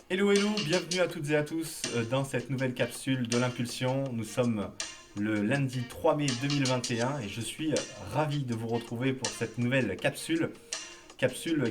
Hello hello, bienvenue à toutes et à tous dans cette nouvelle capsule de l'impulsion. Nous sommes le lundi 3 mai 2021 et je suis ravi de vous retrouver pour cette nouvelle capsule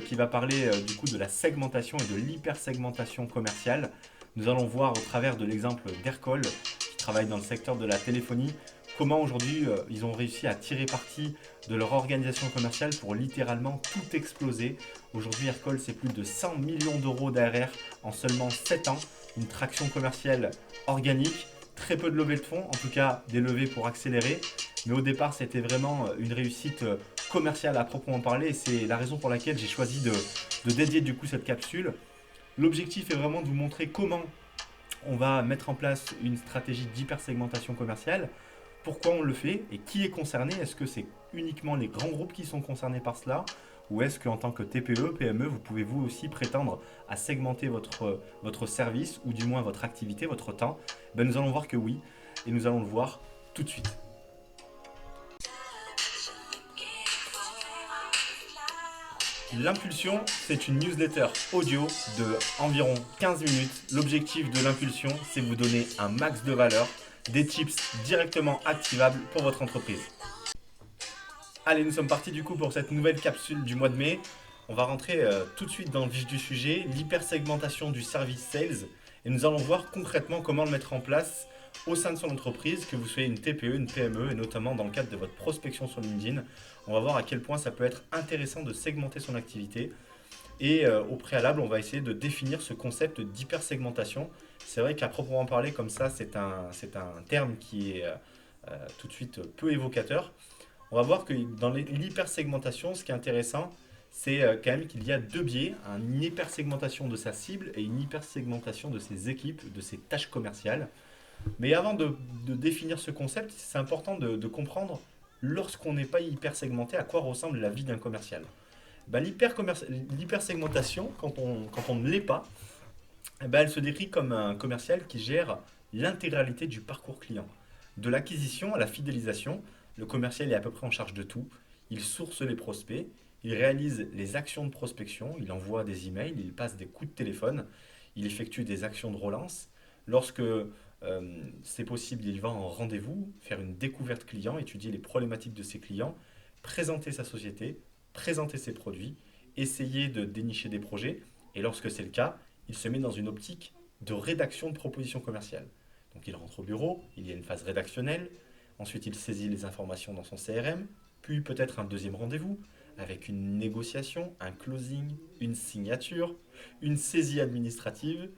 qui va parler du coup de la segmentation et de l'hypersegmentation commerciale. Nous allons voir au travers de l'exemple d'Aircall qui travaille dans le secteur de la téléphonie comment aujourd'hui ils ont réussi à tirer parti de leur organisation commerciale pour littéralement tout exploser. Aujourd'hui Aircall c'est plus de 100 millions d'euros d'ARR en seulement 7 ans, une traction commerciale organique, très peu de levées de fonds, en tout cas des levées pour accélérer. Mais au départ, c'était vraiment une réussite commerciale à proprement parler. Et c'est la raison pour laquelle j'ai choisi de dédier du coup cette capsule. L'objectif est vraiment de vous montrer comment on va mettre en place une stratégie d'hypersegmentation commerciale, pourquoi on le fait et qui est concerné. Est-ce que c'est uniquement les grands groupes qui sont concernés par cela ou est-ce qu'en tant que TPE, PME, vous pouvez vous aussi prétendre à segmenter votre service ou du moins votre activité, votre temps? Nous allons voir que oui et nous allons le voir tout de suite. L'impulsion, c'est une newsletter audio de environ 15 minutes. L'objectif de l'impulsion, c'est vous donner un max de valeur, des tips directement activables pour votre entreprise. Allez, nous sommes partis du coup pour cette nouvelle capsule du mois de mai. On va rentrer tout de suite dans le vif du sujet, l'hypersegmentation du service sales. Et nous allons voir concrètement comment le mettre en place au sein de son entreprise, que vous soyez une TPE, une PME, et notamment dans le cadre de votre prospection sur LinkedIn. On va voir à quel point ça peut être intéressant de segmenter son activité. Et au préalable, on va essayer de définir ce concept d'hypersegmentation. C'est vrai qu'à proprement parler, comme ça, c'est un terme qui est tout de suite peu évocateur. On va voir que dans l'hypersegmentation, ce qui est intéressant, c'est quand même qu'il y a deux biais, une hypersegmentation de sa cible et une hypersegmentation de ses équipes, de ses tâches commerciales. Mais avant de définir ce concept, c'est important de comprendre, lorsqu'on n'est pas hypersegmenté, à quoi ressemble la vie d'un commercial. L'hypersegmentation, quand on ne l'est pas, elle se décrit comme un commercial qui gère l'intégralité du parcours client. De l'acquisition à la fidélisation, le commercial est à peu près en charge de tout. Il source les prospects, il réalise les actions de prospection, il envoie des emails, il passe des coups de téléphone, il effectue des actions de relance. Lorsque c'est possible, il va en rendez-vous, faire une découverte client, étudier les problématiques de ses clients, présenter sa société, présenter ses produits, essayer de dénicher des projets. Et lorsque c'est le cas, il se met dans une optique de rédaction de propositions commerciales. Donc il rentre au bureau, il y a une phase rédactionnelle, ensuite il saisit les informations dans son CRM, puis peut-être un deuxième rendez-vous avec une négociation, un closing, une signature, une saisie administrative,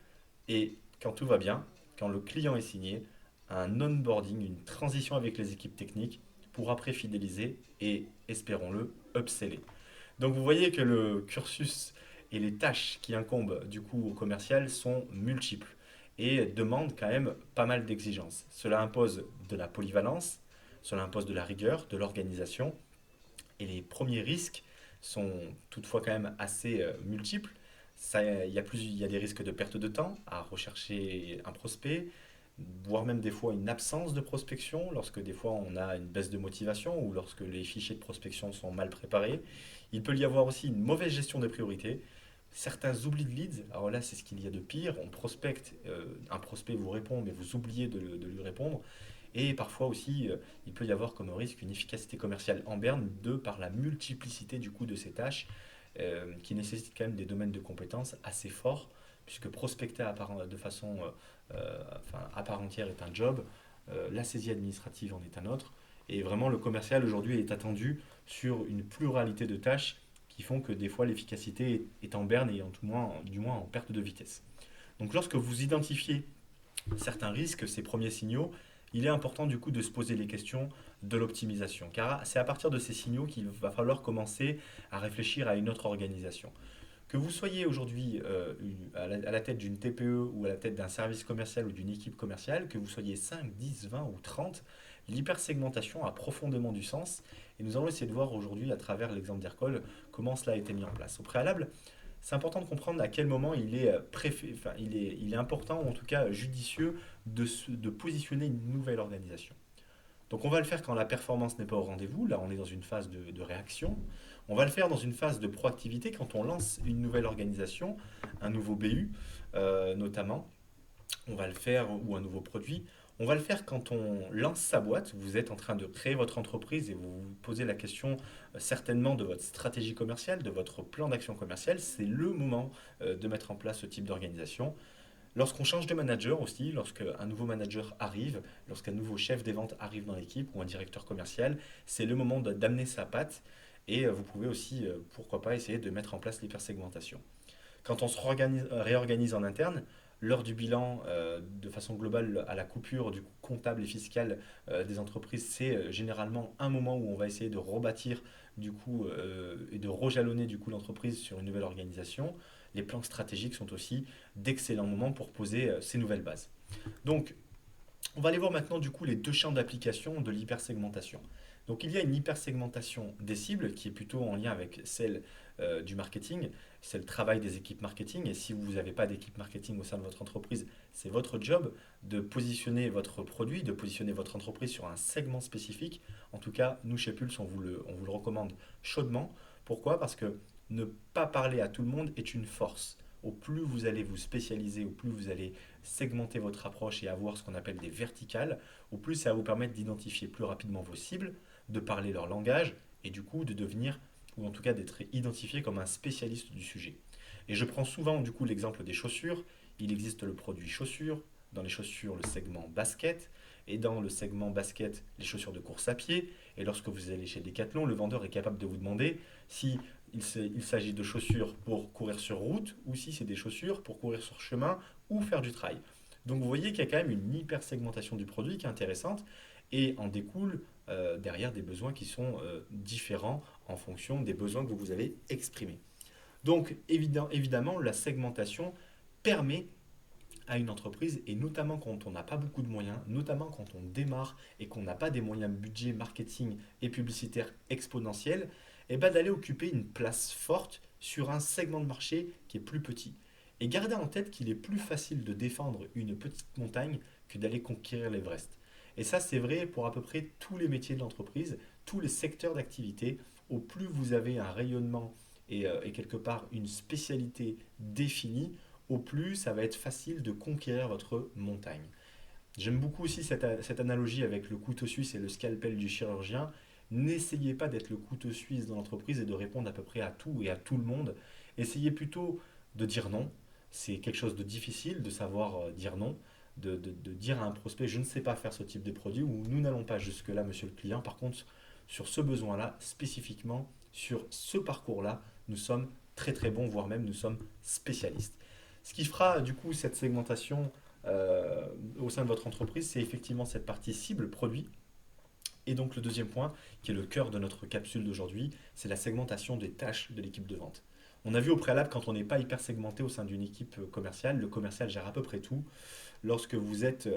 et quand tout va bien, quand le client est signé, un onboarding, une transition avec les équipes techniques pour après fidéliser et, espérons-le, upseller. Donc vous voyez que le cursus et les tâches qui incombent du coup au commercial sont multiples et demandent quand même pas mal d'exigences. Cela impose de la polyvalence, cela impose de la rigueur, de l'organisation, et les premiers risques sont toutefois quand même assez multiples. Il y a des risques de perte de temps à rechercher un prospect, voire même des fois une absence de prospection, lorsque des fois on a une baisse de motivation ou lorsque les fichiers de prospection sont mal préparés. Il peut y avoir aussi une mauvaise gestion des priorités, certains oublis de leads. Alors là, c'est ce qu'il y a de pire. On prospecte, un prospect vous répond, mais vous oubliez de lui répondre. Et parfois aussi, il peut y avoir comme risque une efficacité commerciale en berne de par la multiplicité du coup de ces tâches qui nécessitent quand même des domaines de compétences assez forts, puisque prospecter de façon à part entière est un job, la saisie administrative en est un autre, et vraiment le commercial aujourd'hui est attendu sur une pluralité de tâches qui font que des fois l'efficacité est en berne et du moins en perte de vitesse. Donc lorsque vous identifiez certains risques, ces premiers signaux, il est important du coup de se poser les questions de l'optimisation. Car c'est à partir de ces signaux qu'il va falloir commencer à réfléchir à une autre organisation. Que vous soyez aujourd'hui à la tête d'une TPE ou à la tête d'un service commercial ou d'une équipe commerciale, que vous soyez 5, 10, 20 ou 30, l'hypersegmentation a profondément du sens. Et nous allons essayer de voir aujourd'hui, à travers l'exemple d'Aircall, comment cela a été mis en place. Au préalable, c'est important de comprendre à quel moment il est important, ou en tout cas judicieux, de positionner une nouvelle organisation. Donc on va le faire quand la performance n'est pas au rendez-vous, là on est dans une phase de réaction. On va le faire dans une phase de proactivité quand on lance une nouvelle organisation, un nouveau BU notamment. On va le faire, ou un nouveau produit. On va le faire quand on lance sa boîte. Vous êtes en train de créer votre entreprise et vous vous posez la question certainement de votre stratégie commerciale, de votre plan d'action commerciale. C'est le moment de mettre en place ce type d'organisation. Lorsqu'on change de manager aussi, lorsqu'un nouveau manager arrive, lorsqu'un nouveau chef des ventes arrive dans l'équipe ou un directeur commercial, c'est le moment d'amener sa patte et vous pouvez aussi, pourquoi pas, essayer de mettre en place l'hypersegmentation. Quand on se réorganise en interne, lors du bilan, de façon globale, à la coupure du coup, comptable et fiscale des entreprises, c'est généralement un moment où on va essayer de rebâtir du coup et de rejalonner du coup l'entreprise sur une nouvelle organisation. Les plans stratégiques sont aussi d'excellents moments pour poser ces nouvelles bases. Donc, on va aller voir maintenant du coup les deux champs d'application de l'hypersegmentation. Donc il y a une hypersegmentation des cibles qui est plutôt en lien avec celle du marketing, c'est le travail des équipes marketing et si vous n'avez pas d'équipe marketing au sein de votre entreprise, c'est votre job de positionner votre produit, de positionner votre entreprise sur un segment spécifique. En tout cas, nous chez Pulse, on vous le recommande chaudement. Pourquoi? Parce que ne pas parler à tout le monde est une force. Au plus vous allez vous spécialiser, au plus vous allez segmenter votre approche et avoir ce qu'on appelle des verticales, au plus ça va vous permettre d'identifier plus rapidement vos cibles, de parler leur langage et du coup de devenir, ou en tout cas d'être identifié comme un spécialiste du sujet. Et je prends souvent du coup l'exemple des chaussures. Il existe le produit chaussures, dans les chaussures le segment basket, et dans le segment basket les chaussures de course à pied. Et lorsque vous allez chez Decathlon, le vendeur est capable de vous demander si il s'agit de chaussures pour courir sur route ou si c'est des chaussures pour courir sur chemin ou faire du trail. Donc vous voyez qu'il y a quand même une hyper segmentation du produit qui est intéressante et en découle derrière des besoins qui sont différents en fonction des besoins que vous avez exprimés. Donc évidemment, la segmentation permet à une entreprise, et notamment quand on n'a pas beaucoup de moyens, notamment quand on démarre et qu'on n'a pas des moyens budget, marketing et publicitaire exponentiels, et ben d'aller occuper une place forte sur un segment de marché qui est plus petit. Et gardez en tête qu'il est plus facile de défendre une petite montagne que d'aller conquérir l'Everest. Et ça, c'est vrai pour à peu près tous les métiers de l'entreprise, tous les secteurs d'activité. Au plus vous avez un rayonnement et quelque part une spécialité définie, au plus ça va être facile de conquérir votre montagne. J'aime beaucoup aussi cette analogie avec le couteau suisse et le scalpel du chirurgien. N'essayez pas d'être le couteau suisse dans l'entreprise et de répondre à peu près à tout et à tout le monde. Essayez plutôt de dire non. C'est quelque chose de difficile de savoir dire non, de dire à un prospect je ne sais pas faire ce type de produit ou nous n'allons pas jusque-là, monsieur le client. Par contre, sur ce besoin-là, spécifiquement, sur ce parcours-là, nous sommes très très bons, voire même nous sommes spécialistes. Ce qui fera du coup cette segmentation au sein de votre entreprise, c'est effectivement cette partie cible produit. Et donc le deuxième point, qui est le cœur de notre capsule d'aujourd'hui, c'est la segmentation des tâches de l'équipe de vente. On a vu au préalable, quand on n'est pas hyper segmenté au sein d'une équipe commerciale, le commercial gère à peu près tout. Lorsque vous êtes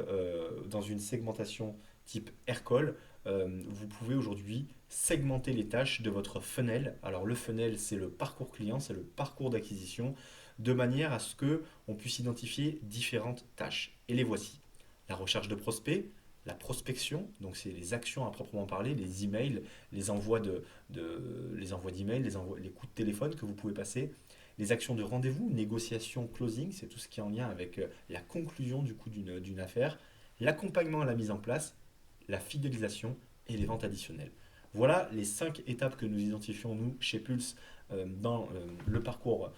dans une segmentation type Aircall, vous pouvez aujourd'hui segmenter les tâches de votre funnel. Alors le funnel, c'est le parcours client, c'est le parcours d'acquisition, de manière à ce que on puisse identifier différentes tâches. Et les voici. La recherche de prospects, la prospection, donc c'est les actions à proprement parler, les emails, les envois d'emails, les coups de téléphone que vous pouvez passer, les actions de rendez-vous, négociation, closing, c'est tout ce qui est en lien avec la conclusion du coup d'une affaire, l'accompagnement à la mise en place, la fidélisation et les ventes additionnelles. Voilà les 5 étapes que nous identifions, nous, chez Pulse, dans le parcours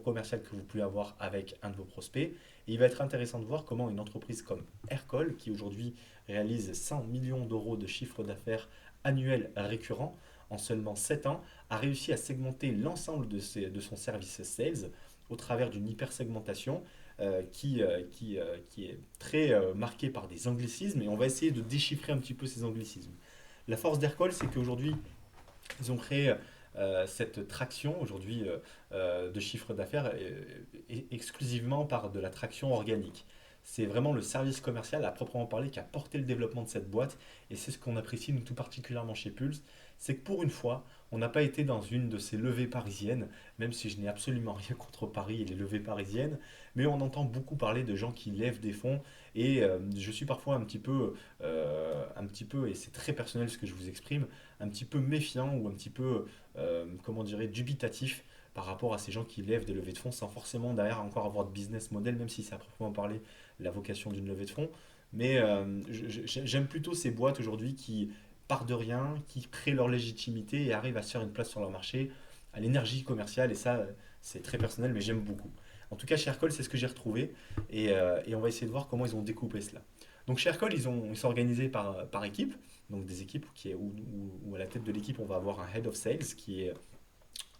commercial que vous pouvez avoir avec un de vos prospects. Et il va être intéressant de voir comment une entreprise comme Aircall, qui aujourd'hui réalise 100 millions d'euros de chiffre d'affaires annuel récurrent en seulement 7 ans, a réussi à segmenter l'ensemble de son service sales au travers d'une hypersegmentation qui est très marquée par des anglicismes et on va essayer de déchiffrer un petit peu ces anglicismes. La force d'Aircall, c'est qu'aujourd'hui, ils ont créé cette traction aujourd'hui de chiffre d'affaires exclusivement par de la traction organique. C'est vraiment le service commercial à proprement parler qui a porté le développement de cette boîte et c'est ce qu'on apprécie nous tout particulièrement chez Pulse, c'est que pour une fois, On n'a pas été dans une de ces levées parisiennes, même si je n'ai absolument rien contre Paris et les levées parisiennes, mais on entend beaucoup parler de gens qui lèvent des fonds et je suis parfois un petit peu, et c'est très personnel ce que je vous exprime, un petit peu méfiant ou un petit peu, comment dirais, dubitatif par rapport à ces gens qui lèvent des levées de fonds sans forcément derrière encore avoir de business model, même si c'est à proprement parler la vocation d'une levée de fonds. Mais j'aime plutôt ces boîtes aujourd'hui qui partent de rien, qui créent leur légitimité et arrivent à se faire une place sur leur marché, à l'énergie commerciale, et ça, c'est très personnel, mais j'aime beaucoup. En tout cas, chez Aircall, c'est ce que j'ai retrouvé, et on va essayer de voir comment ils ont découpé cela. Donc chez Aircall, ils sont organisés par équipe, donc des équipes où à la tête de l'équipe, on va avoir un head of sales qui est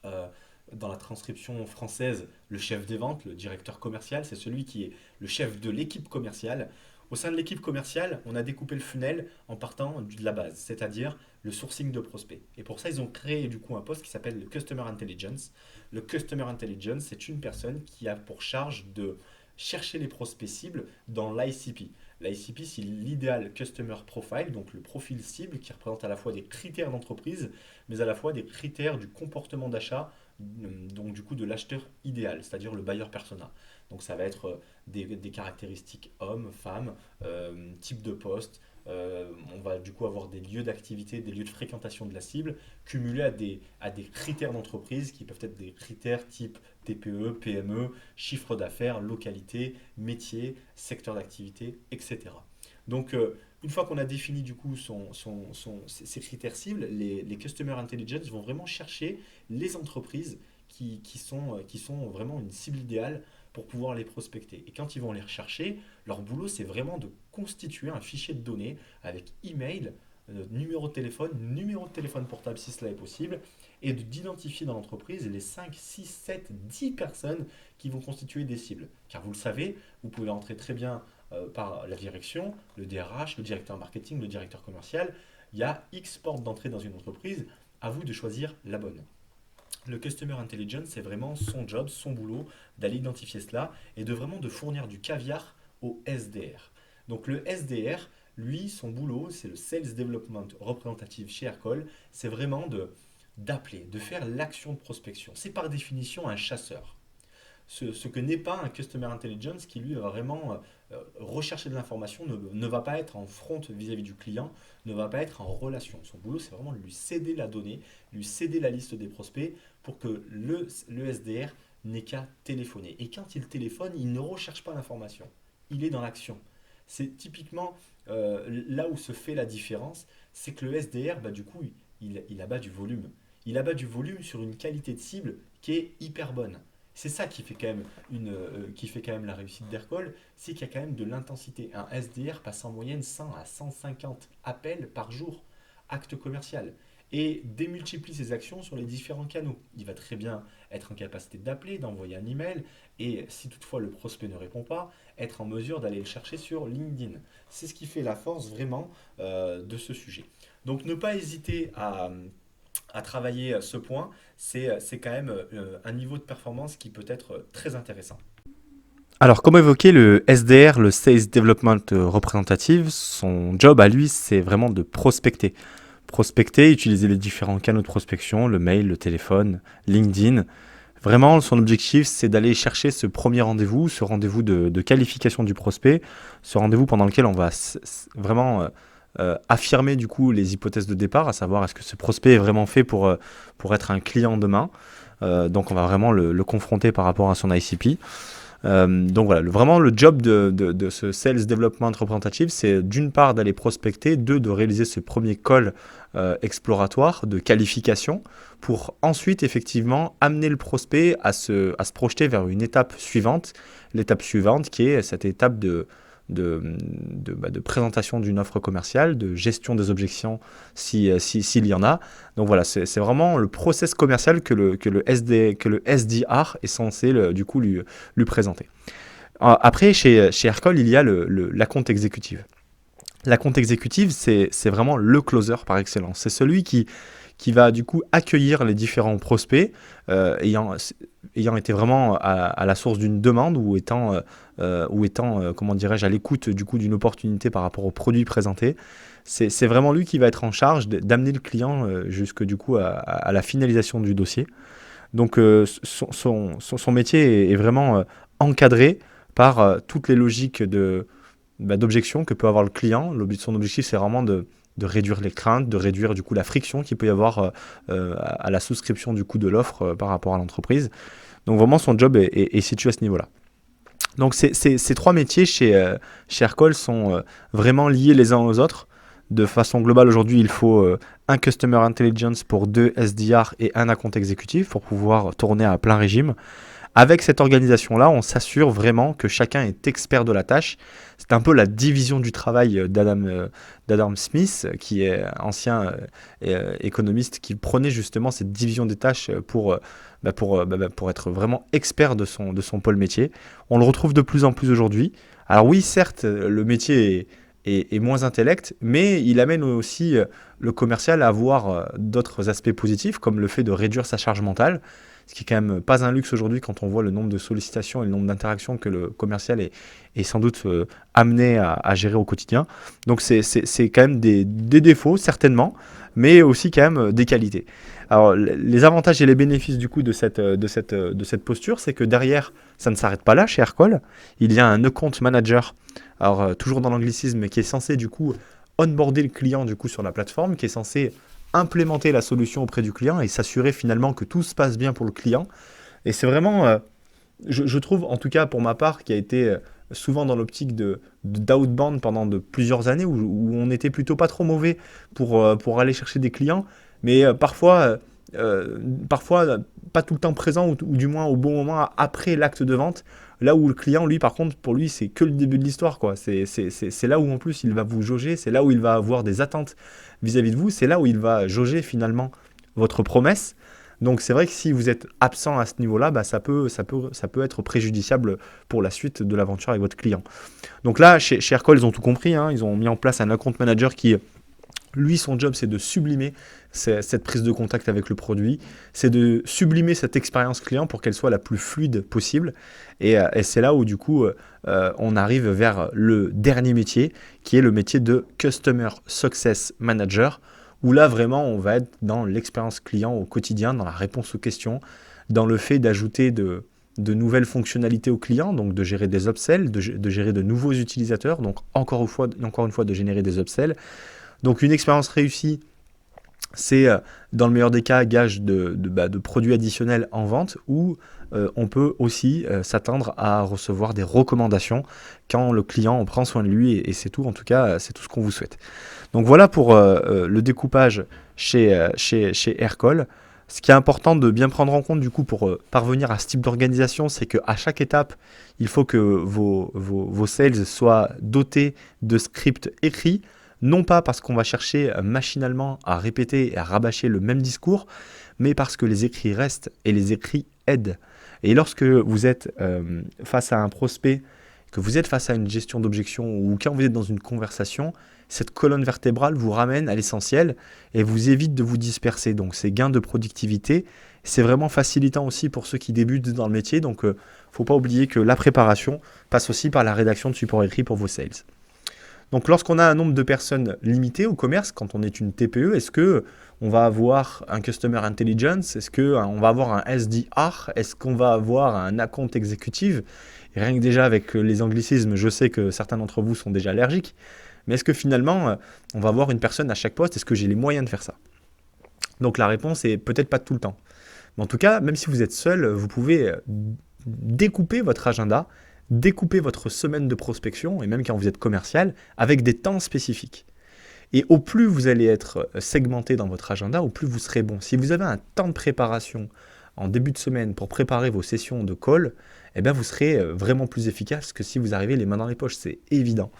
euh, dans la transcription française, le chef des ventes, le directeur commercial, c'est celui qui est le chef de l'équipe commerciale. Au sein de l'équipe commerciale, on a découpé le funnel en partant de la base, c'est-à-dire le sourcing de prospects. Et pour ça, ils ont créé du coup un poste qui s'appelle le Customer Intelligence. Le Customer Intelligence, c'est une personne qui a pour charge de chercher les prospects cibles dans l'ICP. L'ICP, c'est l'Ideal Customer Profile, donc le profil cible qui représente à la fois des critères d'entreprise, mais à la fois des critères du comportement d'achat, donc du coup de l'acheteur idéal, c'est-à-dire le buyer persona. Donc ça va être des caractéristiques hommes, femmes, type de poste. On va du coup avoir des lieux d'activité, des lieux de fréquentation de la cible, cumulés à des critères d'entreprise qui peuvent être des critères type TPE, PME, chiffre d'affaires, localité, métier, secteur d'activité, etc. Donc une fois qu'on a défini du coup ses critères cibles, les Customer Intelligence vont vraiment chercher les entreprises qui sont vraiment une cible idéale pour pouvoir les prospecter. Et quand ils vont les rechercher, leur boulot, c'est vraiment de constituer un fichier de données avec email, numéro de téléphone portable si cela est possible, et d'identifier dans l'entreprise les 5, 6, 7, 10 personnes qui vont constituer des cibles. Car vous le savez, vous pouvez entrer très bien par la direction, le DRH, le directeur marketing, le directeur commercial. Il y a X portes d'entrée dans une entreprise, à vous de choisir la bonne. Le Customer Intelligence, c'est vraiment son job, son boulot, d'aller identifier cela et de vraiment de fournir du caviar au SDR. Donc le SDR, lui, son boulot, c'est le Sales Development Représentative chez Aircall, c'est vraiment d'appeler, de faire l'action de prospection. C'est par définition un chasseur. Ce que n'est pas un Customer Intelligence qui lui va vraiment rechercher de l'information, ne va pas être en front vis-à-vis du client, ne va pas être en relation. Son boulot, c'est vraiment de lui céder la donnée, lui céder la liste des prospects pour que le SDR n'ait qu'à téléphoner. Et quand il téléphone, il ne recherche pas l'information, il est dans l'action. C'est typiquement là où se fait la différence, c'est que le SDR, bah, du coup, il abat du volume. Il abat du volume sur une qualité de cible qui est hyper bonne. C'est ça qui fait quand même, qui fait quand même la réussite d'Aircall, c'est qu'il y a quand même de l'intensité. Un SDR passe en moyenne 100 à 150 appels par jour, acte commercial, et démultiplie ses actions sur les différents canaux. Il va très bien être en capacité d'appeler, d'envoyer un email, et si toutefois le prospect ne répond pas, être en mesure d'aller le chercher sur LinkedIn. C'est ce qui fait la force vraiment de ce sujet. Donc ne pas hésiter à travailler ce point, c'est quand même un niveau de performance qui peut être très intéressant. Alors, comme évoqué, le SDR, le Sales Development Representative, son job à lui, c'est vraiment de prospecter. Prospecter, utiliser les différents canaux de prospection, le mail, le téléphone, LinkedIn. Vraiment, son objectif, c'est d'aller chercher ce premier rendez-vous, ce rendez-vous de qualification du prospect, ce rendez-vous pendant lequel on va vraiment affirmer du coup les hypothèses de départ, à savoir est-ce que ce prospect est vraiment fait pour être un client demain. Donc, on va vraiment le confronter par rapport à son ICP. Donc voilà, vraiment le job de ce Sales Development Representative, c'est d'une part d'aller prospecter, deux, de réaliser ce premier call exploratoire de qualification pour ensuite effectivement amener le prospect à se projeter vers une étape suivante, l'étape suivante qui est cette étape de présentation d'une offre commerciale, de gestion des objections s'il y en a. Donc voilà, c'est vraiment le process commercial que le SDR est censé du coup lui présenter. Après, chez Aircall, il y a la compte exécutive. La compte exécutive, c'est vraiment le closer par excellence. C'est celui qui va du coup accueillir les différents prospects ayant été vraiment à la source d'une demande ou étant comment dirais-je, à l'écoute du coup d'une opportunité par rapport au produit présenté. C'est vraiment lui qui va être en charge d'amener le client jusque du coup à la finalisation du dossier. Donc son métier est vraiment encadré par toutes les logiques d'objection que peut avoir le client. Son objectif, c'est vraiment de réduire les craintes, de réduire du coup la friction qu'il peut y avoir à la souscription du coup de l'offre par rapport à l'entreprise. Donc vraiment, son job est situé à ce niveau-là. Donc ces trois métiers chez Aircall sont vraiment liés les uns aux autres. De façon globale, aujourd'hui, il faut un Customer Intelligence pour 2 SDR et un account exécutif pour pouvoir tourner à plein régime. Avec cette organisation-là, on s'assure vraiment que chacun est expert de la tâche. C'est un peu la division du travail d'Adam Smith, qui est ancien économiste, qui prenait justement cette division des tâches pour être vraiment expert de son pôle métier. On le retrouve de plus en plus aujourd'hui. Alors oui, certes, le métier est moins intellect, mais il amène aussi le commercial à avoir d'autres aspects positifs, comme le fait de réduire sa charge mentale, ce qui est quand même pas un luxe aujourd'hui quand on voit le nombre de sollicitations et le nombre d'interactions que le commercial est sans doute amené à gérer au quotidien. Donc c'est quand même des défauts, certainement, mais aussi quand même des qualités. Alors les avantages et les bénéfices du coup de cette posture, c'est que derrière, ça ne s'arrête pas là chez Aircall. Il y a un account manager, alors toujours dans l'anglicisme, qui est censé du coup onboarder le client du coup sur la plateforme, qui est censé implémenter la solution auprès du client et s'assurer finalement que tout se passe bien pour le client. Et c'est vraiment, je trouve, en tout cas pour ma part, qui a été souvent dans l'optique d'outbound pendant de plusieurs années, où on était plutôt pas trop mauvais pour aller chercher des clients, mais parfois pas tout le temps présent, ou du moins au bon moment après l'acte de vente. Là où le client, lui, par contre, pour lui, c'est que le début de l'histoire, quoi. C'est là où, en plus, il va vous jauger, c'est là où il va avoir des attentes vis-à-vis de vous, c'est là où il va jauger, finalement, votre promesse. Donc, c'est vrai que si vous êtes absent à ce niveau-là, ça peut être préjudiciable pour la suite de l'aventure avec votre client. Donc là, chez Aircall, ils ont tout compris, hein. Ils ont mis en place un account manager qui, lui, son job, c'est de sublimer cette prise de contact avec le produit, c'est de sublimer cette expérience client pour qu'elle soit la plus fluide possible. Et c'est là où, du coup, on arrive vers le dernier métier, qui est le métier de Customer Success Manager, où là, vraiment, on va être dans l'expérience client au quotidien, dans la réponse aux questions, dans le fait d'ajouter de nouvelles fonctionnalités aux clients, donc de gérer des upsells, de gérer de nouveaux utilisateurs, donc encore une fois de générer des upsells. Donc une expérience réussie, c'est dans le meilleur des cas gage de produits additionnels en vente, ou on peut aussi s'attendre à recevoir des recommandations quand le client prend soin de lui, et c'est tout, en tout cas c'est tout ce qu'on vous souhaite. Donc voilà pour le découpage chez Aircall. Ce qui est important de bien prendre en compte du coup pour parvenir à ce type d'organisation, c'est qu'à chaque étape, il faut que vos sales soient dotés de scripts écrits. Non pas parce qu'on va chercher machinalement à répéter et à rabâcher le même discours, mais parce que les écrits restent et les écrits aident. Et lorsque vous êtes face à un prospect, que vous êtes face à une gestion d'objection, ou quand vous êtes dans une conversation, cette colonne vertébrale vous ramène à l'essentiel et vous évite de vous disperser. Donc c'est gain de productivité. C'est vraiment facilitant aussi pour ceux qui débutent dans le métier. Donc il ne faut pas oublier que la préparation passe aussi par la rédaction de support écrit pour vos sales. Donc lorsqu'on a un nombre de personnes limité au commerce, quand on est une TPE, est-ce qu'on va avoir un Customer Intelligence? Est-ce qu'on va avoir un SDR? Est-ce qu'on va avoir un account exécutif? Et rien que déjà avec les anglicismes, je sais que certains d'entre vous sont déjà allergiques. Mais est-ce que finalement, on va avoir une personne à chaque poste? Est-ce que j'ai les moyens de faire ça? Donc la réponse est peut-être pas tout le temps. Mais en tout cas, même si vous êtes seul, vous pouvez découper votre agenda, découper votre semaine de prospection, et même quand vous êtes commercial, avec des temps spécifiques. Et au plus vous allez être segmenté dans votre agenda, au plus vous serez bon. Si vous avez un temps de préparation en début de semaine pour préparer vos sessions de call, eh bien vous serez vraiment plus efficace que si vous arrivez les mains dans les poches, c'est évident.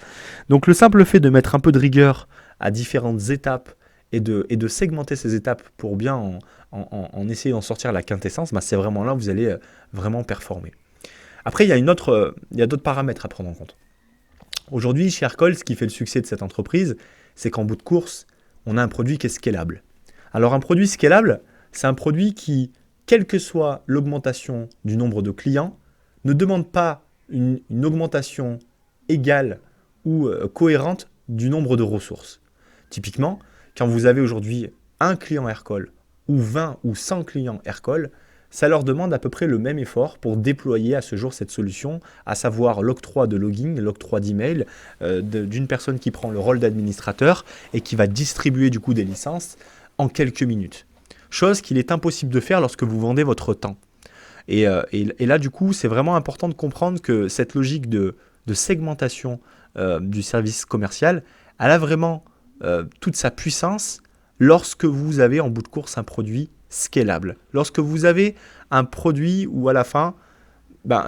Donc le simple fait de mettre un peu de rigueur à différentes étapes et de segmenter ces étapes pour bien en essayer d'en sortir la quintessence, c'est vraiment là où vous allez vraiment performer. Après, il y a d'autres paramètres à prendre en compte. Aujourd'hui, chez Aircall, ce qui fait le succès de cette entreprise, c'est qu'en bout de course, on a un produit qui est scalable. Alors un produit scalable, c'est un produit qui, quelle que soit l'augmentation du nombre de clients, ne demande pas une augmentation égale ou cohérente du nombre de ressources. Typiquement, quand vous avez aujourd'hui un client Aircall ou 20 ou 100 clients Aircall, ça leur demande à peu près le même effort pour déployer à ce jour cette solution, à savoir l'octroi de login, l'octroi d'email d'une personne qui prend le rôle d'administrateur et qui va distribuer du coup des licences en quelques minutes. Chose qu'il est impossible de faire lorsque vous vendez votre temps. Et là, du coup, c'est vraiment important de comprendre que cette logique de segmentation du service commercial, elle a vraiment toute sa puissance lorsque vous avez en bout de course un produit scalable. Lorsque vous avez un produit où à la fin,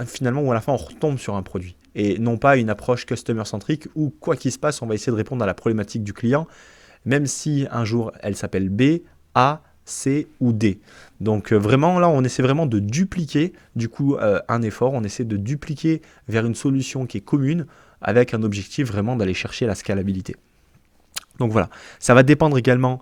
finalement, où à la fin on retombe sur un produit. Et non pas une approche customer-centrique où quoi qu'il se passe, on va essayer de répondre à la problématique du client, même si un jour elle s'appelle B, A, C ou D. Donc vraiment là on essaie vraiment de dupliquer du coup un effort, on essaie de dupliquer vers une solution qui est commune avec un objectif vraiment d'aller chercher la scalabilité. Donc voilà, ça va dépendre également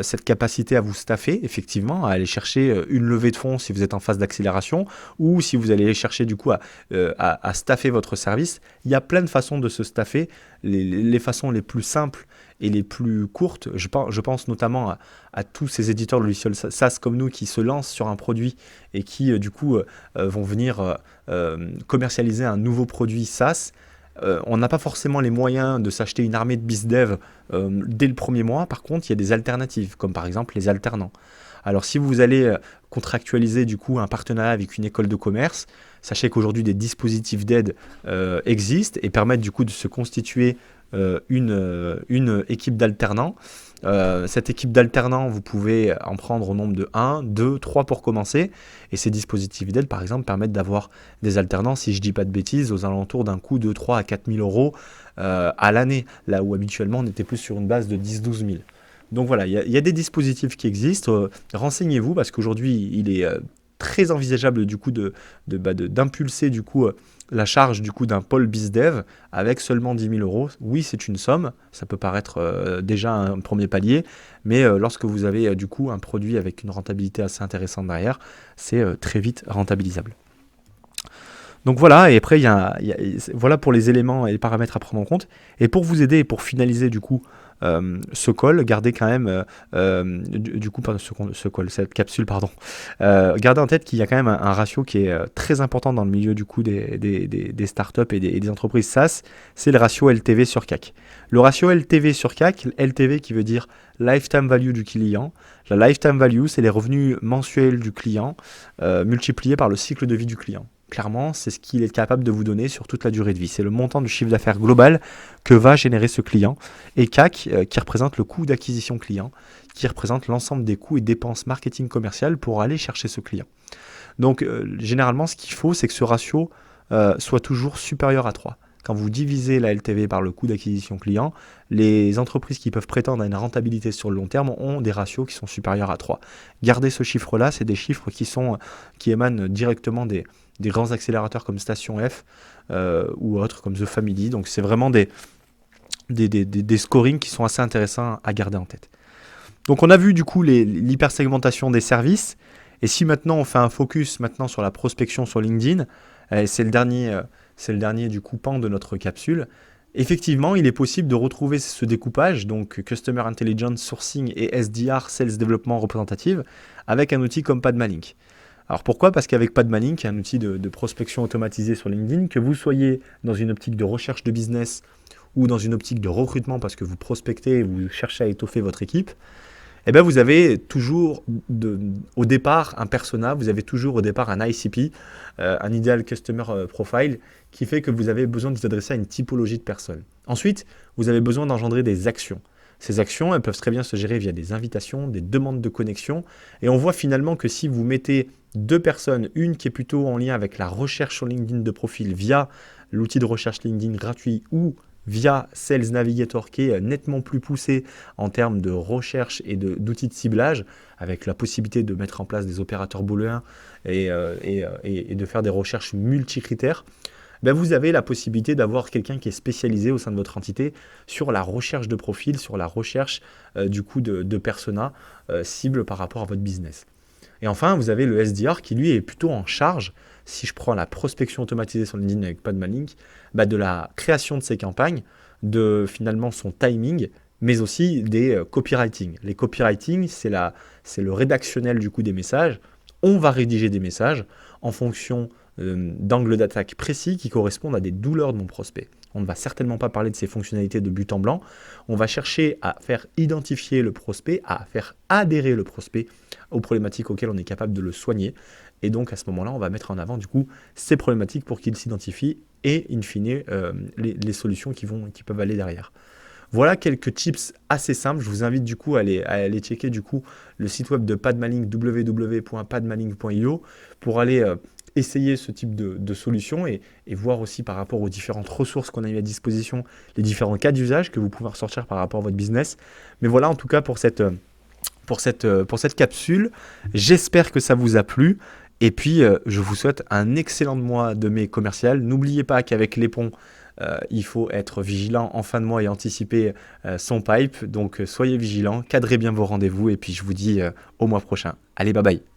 cette capacité à vous staffer, effectivement, à aller chercher une levée de fonds si vous êtes en phase d'accélération ou si vous allez chercher du coup à staffer votre service. Il y a plein de façons de se staffer, les façons les plus simples et les plus courtes. Je pense notamment à tous ces éditeurs de logiciels SaaS comme nous qui se lancent sur un produit et qui du coup vont venir commercialiser un nouveau produit SaaS. On n'a pas forcément les moyens de s'acheter une armée de BizDev dès le premier mois. Par contre, il y a des alternatives, comme par exemple les alternants. Alors, si vous allez contractualiser du coup un partenariat avec une école de commerce, sachez qu'aujourd'hui des dispositifs d'aide existent et permettent du coup de se constituer une équipe d'alternants. Cette équipe d'alternants, vous pouvez en prendre au nombre de 1, 2, 3 pour commencer. Et ces dispositifs d'aide, par exemple, permettent d'avoir des alternants, si je ne dis pas de bêtises, aux alentours d'un coût de 3 à 4 000 euros à l'année, là où habituellement on était plus sur une base de 10-12 000. Donc voilà, il y a des dispositifs qui existent. Renseignez-vous parce qu'aujourd'hui, il est très envisageable du coup d'impulser du coup la charge du coup d'un pôle BizDev avec seulement 10 000 euros. Oui, c'est une somme, ça peut paraître déjà un premier palier, mais lorsque vous avez du coup un produit avec une rentabilité assez intéressante derrière, c'est très vite rentabilisable. Donc voilà, et après voilà pour les éléments et les paramètres à prendre en compte. Et pour vous aider et pour finaliser du coup ce call, gardez quand même cette capsule, pardon. Gardez en tête qu'il y a quand même un ratio qui est très important dans le milieu du coup des startups et des entreprises SaaS, c'est le ratio LTV sur CAC. Le ratio LTV sur CAC, LTV qui veut dire Lifetime Value du client. La Lifetime Value, c'est les revenus mensuels du client multipliés par le cycle de vie du client. Clairement, c'est ce qu'il est capable de vous donner sur toute la durée de vie. C'est le montant du chiffre d'affaires global que va générer ce client. Et CAC, qui représente le coût d'acquisition client, qui représente l'ensemble des coûts et dépenses marketing commercial pour aller chercher ce client. Donc, généralement, ce qu'il faut, c'est que ce ratio soit toujours supérieur à 3. Quand vous divisez la LTV par le coût d'acquisition client, les entreprises qui peuvent prétendre à une rentabilité sur le long terme ont des ratios qui sont supérieurs à 3. Gardez ce chiffre-là, c'est des chiffres qui émanent directement des grands accélérateurs comme Station F ou autres comme The Family. Donc c'est vraiment des scorings qui sont assez intéressants à garder en tête. Donc on a vu du coup l'hypersegmentation des services. Et si maintenant on fait un focus maintenant sur la prospection sur LinkedIn, c'est le dernier du coup pan de notre capsule. Effectivement, il est possible de retrouver ce découpage, donc Customer Intelligence Sourcing et SDR, Sales Development Représentative, avec un outil comme Padmalink. Alors pourquoi ? Parce qu'avec Padmalink, qui est un outil de prospection automatisée sur LinkedIn, que vous soyez dans une optique de recherche de business ou dans une optique de recrutement parce que vous prospectez et vous cherchez à étoffer votre équipe, eh bien vous avez toujours au départ un persona, vous avez toujours au départ un ICP, un Ideal Customer Profile, qui fait que vous avez besoin de vous adresser à une typologie de personnes. Ensuite, vous avez besoin d'engendrer des actions. Ces actions, elles peuvent très bien se gérer via des invitations, des demandes de connexion. Et on voit finalement que si vous mettez deux personnes, une qui est plutôt en lien avec la recherche sur LinkedIn de profil via l'outil de recherche LinkedIn gratuit ou via Sales Navigator qui est nettement plus poussé en termes de recherche et d'outils de ciblage, avec la possibilité de mettre en place des opérateurs booléens et de faire des recherches multicritères, ben, vous avez la possibilité d'avoir quelqu'un qui est spécialisé au sein de votre entité sur la recherche de profils, sur la recherche du coup de personas cibles par rapport à votre business. Et enfin, vous avez le SDR qui lui est plutôt en charge, si je prends la prospection automatisée sur LinkedIn avec Padmalink, bah de la création de ses campagnes, de finalement son timing, mais aussi des copywriting. Les copywriting, c'est le rédactionnel du coup des messages. On va rédiger des messages en fonction d'angles d'attaque précis qui correspondent à des douleurs de mon prospect. On ne va certainement pas parler de ses fonctionnalités de but en blanc. On va chercher à faire identifier le prospect, à faire adhérer le prospect aux problématiques auxquelles on est capable de le soigner. Et donc à ce moment-là, on va mettre en avant du coup ces problématiques pour qu'il s'identifie et in fine les solutions qui peuvent aller derrière. Voilà quelques tips assez simples. Je vous invite du coup à aller checker du coup le site web de Padmalink, www.padmalink.io, pour aller essayer ce type de solution et voir aussi par rapport aux différentes ressources qu'on a mis à disposition, les différents cas d'usage que vous pouvez ressortir par rapport à votre business. Mais voilà en tout cas pour cette capsule. J'espère que ça vous a plu. Et puis, je vous souhaite un excellent mois de mai commercial. N'oubliez pas qu'avec les ponts, il faut être vigilant en fin de mois et anticiper son pipe. Donc, soyez vigilants, cadrez bien vos rendez-vous. Et puis, je vous dis au mois prochain. Allez, bye bye.